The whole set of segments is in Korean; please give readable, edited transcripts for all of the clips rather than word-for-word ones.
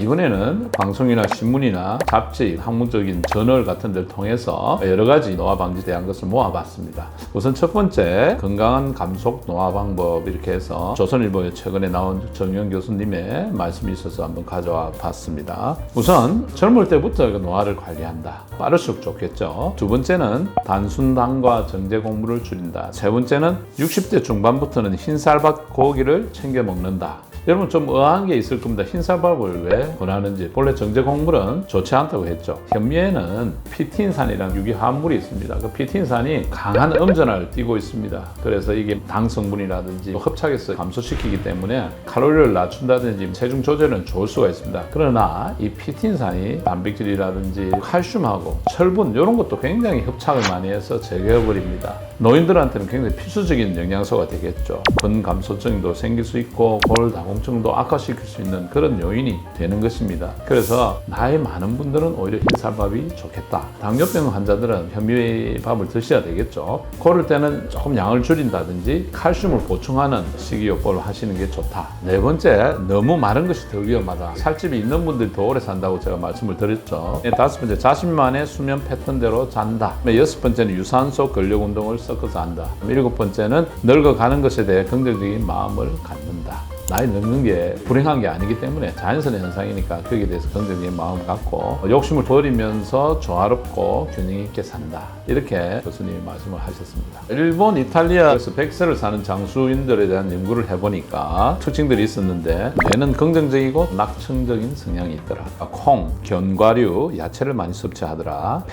이번에는 방송이나 신문이나 잡지, 학문적인 저널 같은 데를 통해서 여러 가지 노화 방지에 대한 것을 모아봤습니다. 우선 첫 번째, 건강한 감속 노화 방법 이렇게 해서 조선일보에 최근에 나온 정유영 교수님의 말씀이 있어서 한번 가져와 봤습니다. 우선 젊을 때부터 노화를 관리한다. 빠를수록 좋겠죠. 두 번째는 단순당과 정제 곡물을 줄인다. 세 번째는 60대 중반부터는 흰쌀밥 고기를 챙겨 먹는다. 여러분 좀 의아한 게 있을 겁니다. 흰쌀밥을 왜 권하는지. 본래 정제 곡물은 좋지 않다고 했죠. 현미에는 피틴산이라는 유기화합물이 있습니다. 그 피틴산이 강한 음전화를 띠고 있습니다. 그래서 이게 당 성분이라든지 흡착해서 감소시키기 때문에 칼로리를 낮춘다든지 체중 조절은 좋을 수가 있습니다. 그러나 이 피틴산이 단백질이라든지 칼슘하고 철분 이런 것도 굉장히 흡착을 많이 해서 제거해버립니다. 노인들한테는 굉장히 필수적인 영양소가 되겠죠. 근감소증도 생길 수 있고 골다공증도 악화시킬 수 있는 그런 요인이 되는 것입니다. 그래서 나이 많은 분들은 오히려 흰쌀밥이 좋겠다. 당뇨병 환자들은 현미밥을 드셔야 되겠죠. 그럴 때는 조금 양을 줄인다든지 칼슘을 보충하는 식이요법을 하시는 게 좋다. 네 번째, 너무 마른 것이 더 위험하다. 살집이 있는 분들이 더 오래 산다고 제가 말씀을 드렸죠. 다섯 번째, 자신만의 수면 패턴대로 잔다. 여섯 번째는 유산소 근력 운동을 섞어서 한다. 일곱 번째는 늙어가는 것에 대해 긍정적인 마음을 갖는다. 나이 늙는 게 불행한 게 아니기 때문에 자연스러운 현상이니까 거기에 대해서 긍정적인 마음을 갖고 욕심을 버리면서 조화롭고 균형 있게 산다. 이렇게 교수님이 말씀을 하셨습니다. 일본, 이탈리아에서 100세를 사는 장수인들에 대한 연구를 해보니까 특징들이 있었는데 뇌는 긍정적이고 낙천적인 성향이 있더라. 콩, 견과류, 야채를 많이 섭취하더라.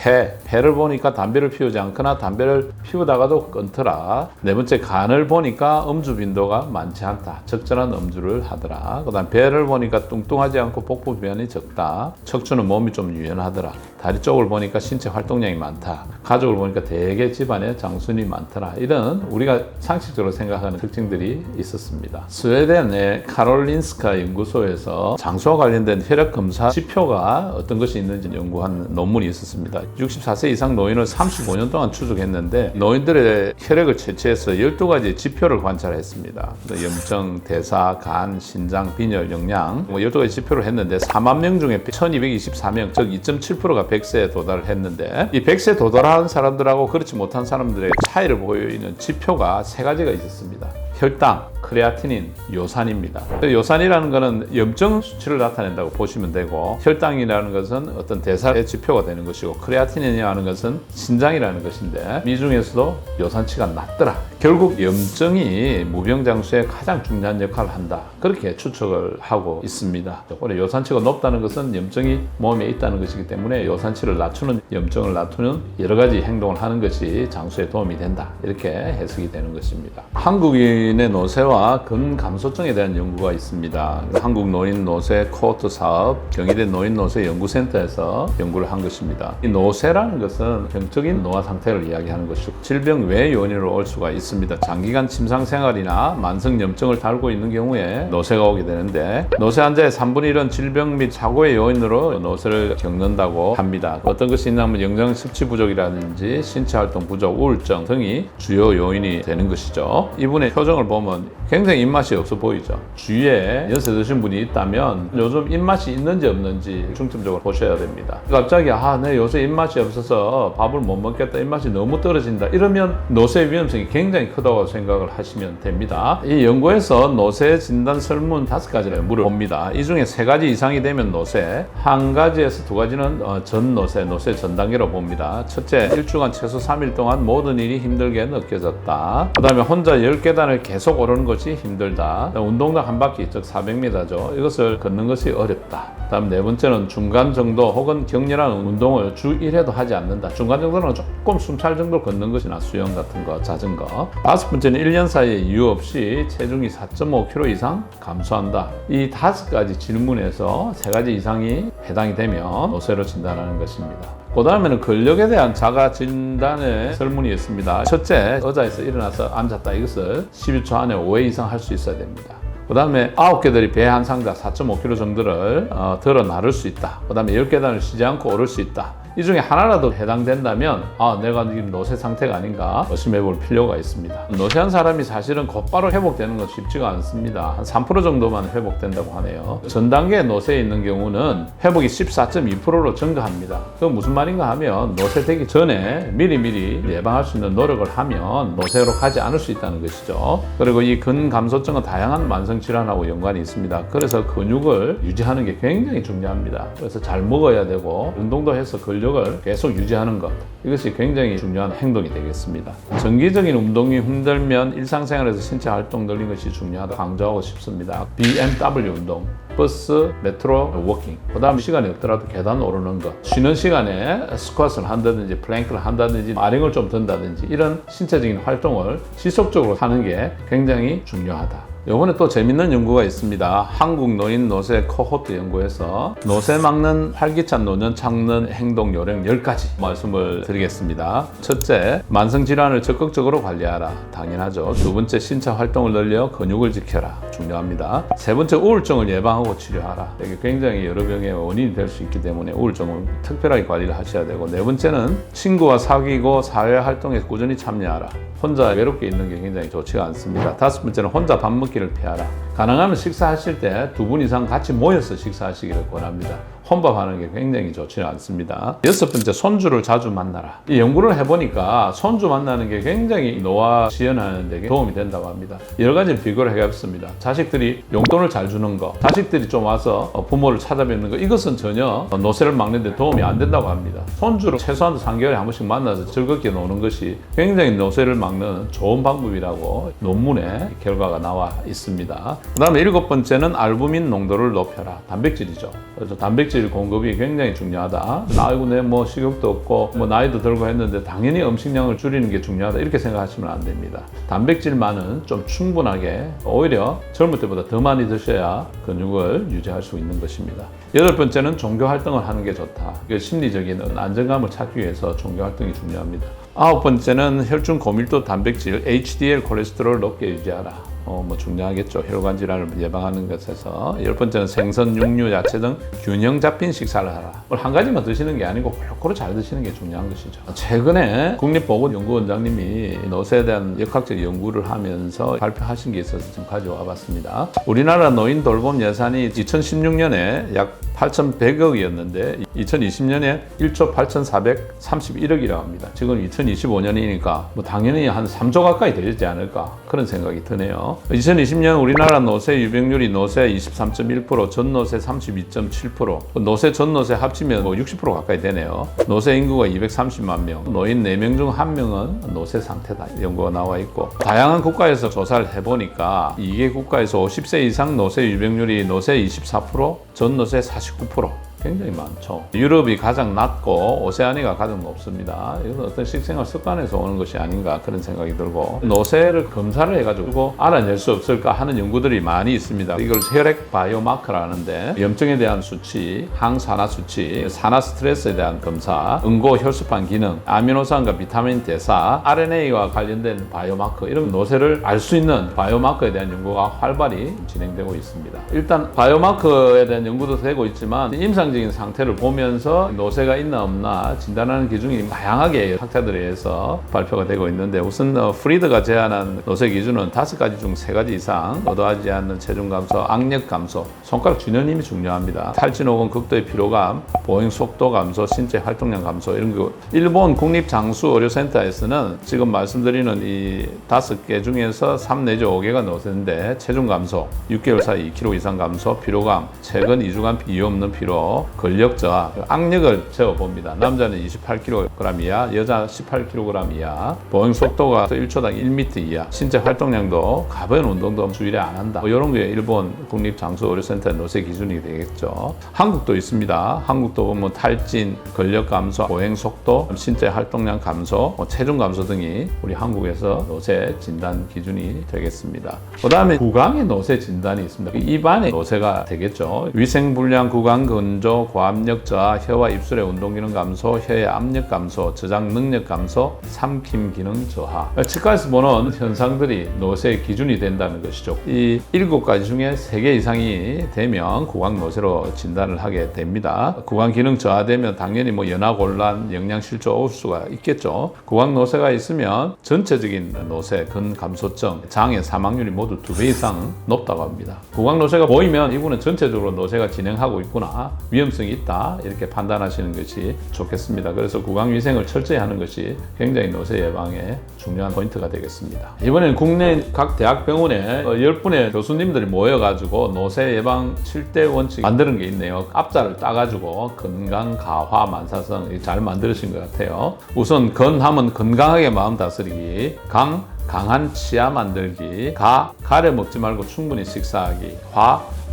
폐를 보니까 담배를 피우지 않거나 담배를 피우다가도 끊더라. 네 번째, 간을 보니까 음주 빈도가 많지 않다. 적절한 음주를 하더라. 그 다음 배를 보니까 뚱뚱하지 않고 복부 변이 적다. 척추는 몸이 좀 유연하더라. 다리 쪽을 보니까 신체 활동량이 많다. 가족을 보니까 대개 집안에 장순이 많더라. 이런 우리가 상식적으로 생각하는 특징들이 있었습니다. 스웨덴의 카롤린스카 연구소에서 장수와 관련된 혈액 검사 지표가 어떤 것이 있는지 연구한 논문이 있었습니다. 64세 이상 노인을 35년 동안 추적했는데 노인들의 혈액을 채취해서 12가지 지표를 관찰했습니다. 염증, 대사, 간, 신장, 빈혈, 영양 12가지 지표를 했는데 4만 명 중에 1224명, 즉 2.7%가 100세에 도달을 했는데 이 100세에 도달한 사람들하고 그렇지 못한 사람들의 차이를 보이는 지표가 세 가지가 있었습니다. 혈당, 크레아티닌, 요산입니다. 요산이라는 것은 염증 수치를 나타낸다고 보시면 되고 혈당이라는 것은 어떤 대사의 지표가 되는 것이고 크레아티닌이라는 것은 신장이라는 것인데 이 중에서도 요산치가 낮더라. 결국 염증이 무병장수의 가장 중요한 역할을 한다. 그렇게 추측을 하고 있습니다. 요산치가 높다는 것은 염증이 몸에 있다는 것이기 때문에 요산치를 낮추는, 염증을 낮추는 여러 가지 행동을 하는 것이 장수에 도움이 된다. 이렇게 해석이 되는 것입니다. 한국인의 노쇠와 근감소증에 대한 연구가 있습니다. 한국 노인 노쇠 코호트 사업, 경희대 노인 노쇠 연구센터에서 연구를 한 것입니다. 이 노쇠라는 것은 병적인 노화 상태를 이야기하는 것이고 질병 외 요인으로 올 수가 있습니다. 장기간 침상 생활이나 만성 염증을 달고 있는 경우에 노쇠가 오게 되는데 노쇠 환자의 3분의 1은 질병 및 사고의 요인으로 노쇠를 겪는다고 합니다. 어떤 것이 있냐면 영양 섭취 부족이라든지 신체 활동 부족, 우울증 등이 주요 요인이 되는 것이죠. 이분의 표정을 보면 굉장히 입맛이 없어 보이죠. 주위에 연세 드신 분이 있다면 요즘 입맛이 있는지 없는지 중점적으로 보셔야 됩니다. 갑자기 내 요새 입맛이 없어서 밥을 못 먹겠다, 입맛이 너무 떨어진다, 이러면 노쇠 위험성이 굉장히 크다고 생각을 하시면 됩니다. 이 연구에서 노쇠 진단 설문 5가지를 물어봅니다. 이 중에 3가지 이상이 되면 노쇠, 1가지에서 2가지는 전 노쇠 전 단계로 봅니다. 첫째, 1주간 최소 3일 동안 모든 일이 힘들게 느껴졌다. 그 다음에 혼자 10계단을 계속 오르는 것이 힘들다. 운동당 한 바퀴, 즉 400m죠. 이것을 걷는 것이 어렵다. 다음 네 번째는 중간 정도 혹은 격렬한 운동을 주 1회도 하지 않는다. 중간 정도는 조금 숨찰 정도 걷는 것이나 수영 같은 거, 자전거. 다섯 번째는 1년 사이에 이유 없이 체중이 4.5kg 이상 감소한다. 이 5가지 질문에서 3가지 이상이 해당이 되면 노쇠로 진단하는 것입니다. 그 다음에는 근력에 대한 자가 진단의 설문이 있습니다. 첫째, 의자에서 일어나서 앉았다. 이것을 12초 안에 5회 이상 할 수 있어야 됩니다. 그 다음에 9개들이 배 한 상자 4.5kg 정도를 들어 나를 수 있다. 그 다음에 10계단을 쉬지 않고 오를 수 있다. 이 중에 하나라도 해당된다면 내가 지금 노쇠 상태가 아닌가 의심해 볼 필요가 있습니다. 노쇠한 사람이 사실은 곧바로 회복되는 건 쉽지가 않습니다. 한 3% 정도만 회복된다고 하네요. 전 단계 노쇠에 있는 경우는 회복이 14.2%로 증가합니다. 그건 무슨 말인가 하면 노쇠 되기 전에 미리미리 예방할 수 있는 노력을 하면 노쇠로 가지 않을 수 있다는 것이죠. 그리고 이 근감소증은 다양한 만성질환하고 연관이 있습니다. 그래서 근육을 유지하는 게 굉장히 중요합니다. 그래서 잘 먹어야 되고 운동도 해서 근력을 계속 유지하는 것, 이것이 굉장히 중요한 행동이 되겠습니다. 정기적인 운동이 힘들면 일상생활에서 신체 활동 늘리는 것이 중요하다 강조하고 싶습니다. BMW 운동, 버스, 메트로, 워킹. 그 다음 시간이 없더라도 계단 오르는 것. 쉬는 시간에 스쿼트를 한다든지 플랭크를 한다든지 아령을 좀 든다든지 이런 신체적인 활동을 지속적으로 하는 게 굉장히 중요하다. 이번에 또 재밌는 연구가 있습니다. 한국 노인 노쇠 코호트 연구에서 노쇠 막는 활기찬 노년 찾는 행동 요령 10가지 말씀을 드리겠습니다. 첫째, 만성질환을 적극적으로 관리하라. 당연하죠. 두 번째, 신체 활동을 늘려 근육을 지켜라. 중요합니다. 세 번째, 우울증을 예방하고 치료하라. 이게 굉장히 여러 병의 원인이 될 수 있기 때문에 우울증을 특별하게 관리를 하셔야 되고, 네 번째는 친구와 사귀고 사회 활동에 꾸준히 참여하라. 혼자 외롭게 있는 게 굉장히 좋지가 않습니다. 다섯 번째는 혼자 밥 먹기를 피하라. 가능하면 식사하실 때 2분 이상 같이 모여서 식사하시기를 권합니다. 혼밥하는 게 굉장히 좋지 않습니다. 여섯 번째, 손주를 자주 만나라. 이 연구를 해보니까 손주 만나는 게 굉장히 노화 지연하는 데 도움이 된다고 합니다. 여러 가지 비교를 해봤습니다. 자식들이 용돈을 잘 주는 거, 자식들이 좀 와서 부모를 찾아뵙는 거, 이것은 전혀 노쇠를 막는 데 도움이 안 된다고 합니다. 손주를 최소한 3개월에 한 번씩 만나서 즐겁게 노는 것이 굉장히 노쇠를 막는 좋은 방법이라고 논문에 결과가 나와 있습니다. 그 다음에 일곱 번째는 알부민 농도를 높여라. 단백질이죠. 그래서 단백질 공급이 굉장히 중요하다. 아이고 내 뭐 식욕도 없고 뭐 나이도 들고 했는데 당연히 음식량을 줄이는 게 중요하다, 이렇게 생각하시면 안 됩니다. 단백질만은 좀 충분하게, 오히려 젊을 때보다 더 많이 드셔야 근육을 유지할 수 있는 것입니다. 여덟 번째는 종교 활동을 하는 게 좋다. 심리적인 안정감을 찾기 위해서 종교 활동이 중요합니다. 아홉 번째는 혈중 고밀도 단백질 HDL 콜레스테롤을 높게 유지하라. 뭐 중요하겠죠. 혈관 질환을 예방하는 것에서. 열 번째는 생선, 육류, 야채 등 균형 잡힌 식사를 하라. 한 가지만 드시는 게 아니고 골고루 잘 드시는 게 중요한 것이죠. 최근에 국립보건연구원장님이 노쇠에 대한 역학적 연구를 하면서 발표하신 게 있어서 좀 가져와 봤습니다. 우리나라 노인 돌봄 예산이 2016년에 약 8,100억이었는데 2020년에 1조 8,431억이라고 합니다. 지금 2025년이니까 뭐 당연히 한 3조 가까이 되지 않을까, 그런 생각이 드네요. 2020년 우리나라 노쇠 유병률이 노쇠 23.1%, 전노쇠 32.7%, 노쇠 전노쇠 합치면 뭐 60% 가까이 되네요. 노쇠 인구가 230만 명, 노인 4명 중 1명은 노쇠 상태다, 연구가 나와 있고, 다양한 국가에서 조사를 해보니까 이게 국가에서 50세 이상 노쇠 유병률이 노쇠 24%, 전노쇠 49%. 굉장히 많죠. 유럽이 가장 낮고 오세아니아가 가장 높습니다. 이건 어떤 식생활 습관에서 오는 것이 아닌가, 그런 생각이 들고, 노쇠를 검사를 해가지고 알아낼 수 없을까 하는 연구들이 많이 있습니다. 이걸 혈액 바이오마커라 하는데, 염증에 대한 수치, 항산화 수치, 산화 스트레스에 대한 검사, 응고 혈소판 기능, 아미노산과 비타민 대사, RNA와 관련된 바이오마커, 이런 노쇠를 알 수 있는 바이오마커에 대한 연구가 활발히 진행되고 있습니다. 일단 바이오마커에 대한 연구도 되고 있지만 임상 적인 상태를 보면서 노쇠가 있나 없나 진단하는 기준이 다양하게 학자들에 의해서 발표가 되고 있는데, 우선 프리드가 제안한 노쇠 기준은 5가지 중 3가지 이상 거도하지 않는 체중 감소, 악력 감소, 손가락 쥐는 힘이 중요합니다. 탈진 혹은 극도의 피로감, 보행 속도 감소, 신체 활동량 감소, 이런 거. 일본 국립장수의료센터에서는 지금 말씀드리는 이 5개 중에서 3 내지 5개가 노쇠인데, 체중 감소, 6개월 사이 2kg 이상 감소, 피로감, 최근 2주간 이유 없는 피로, 근력 저하, 악력을 재어봅니다. 남자는 28kg 이하, 여자 18kg 이하, 보행 속도가 1초당 1m 이하, 신체 활동량도 가벼운 운동도 주일에 안 한다. 이런 게 일본 국립장수의료센터의 노쇠 기준이 되겠죠. 한국도 있습니다. 한국도 보면 탈진, 근력 감소, 보행 속도, 신체 활동량 감소, 체중 감소 등이 우리 한국에서 노쇠 진단 기준이 되겠습니다. 그 다음에 구강의 노쇠 진단이 있습니다. 입안에 노쇠가 되겠죠. 위생불량, 구강 건조, 폐활量, 고압력 저하, 혀와 입술의 운동 기능 감소, 혀의 압력 감소, 저장 능력 감소, 삼킴 기능 저하. 치과에서 보는 현상들이 노쇠의 기준이 된다는 것이죠. 이 7가지 중에 3개 이상이 되면 구강노쇠로 진단을 하게 됩니다. 구강 기능 저하되면 당연히 연화곤란, 영양실조 올 수가 있겠죠. 구강노쇠가 있으면 전체적인 노쇠, 근감소증, 장애 사망률이 모두 2배 이상 높다고 합니다. 구강노쇠가 보이면 이분은 전체적으로 노쇠가 진행하고 있구나, 위험성이 있다, 이렇게 판단하시는 것이 좋겠습니다. 그래서 구강위생을 철저히 하는 것이 굉장히 노쇠 예방에 중요한 포인트가 되겠습니다. 이번엔 국내 각 대학병원에 10분의 교수님들이 모여가지고 노쇠 예방 7대 원칙 만드는 게 있네요. 앞자를 따가지고 건강, 가화, 만사성 잘 만드신 것 같아요. 우선 건하면 건강하게 마음 다스리기, 강한 치아 만들기, 가래 먹지 말고 충분히 식사하기,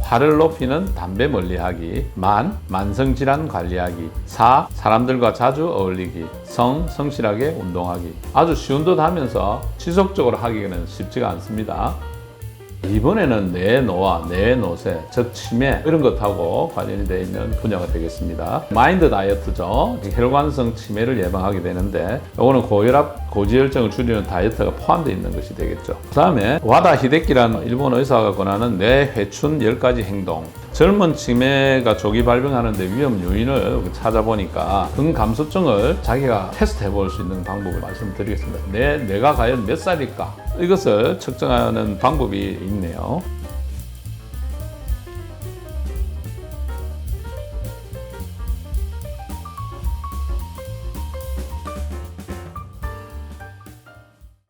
화를 높이는 담배 멀리하기, 만성질환 관리하기, 사람들과 자주 어울리기, 성실하게 운동하기. 아주 쉬운 듯 하면서 지속적으로 하기는 쉽지가 않습니다. 이번에는 뇌노화, 뇌노쇠, 즉 치매 이런 것하고 관련이 되어 있는 분야가 되겠습니다. 마인드 다이어트죠. 혈관성 치매를 예방하게 되는데 이거는 고혈압, 고지혈증을 줄이는 다이어트가 포함되어 있는 것이 되겠죠. 그 다음에 와다 히데키라는 일본 의사가 권하는 뇌회춘 10가지 행동. 젊은 치매가 조기 발병하는데 위험 요인을 찾아보니까 근감소증을 자기가 테스트 해볼 수 있는 방법을 말씀드리겠습니다. 내가 과연 몇 살일까? 이것을 측정하는 방법이 있네요.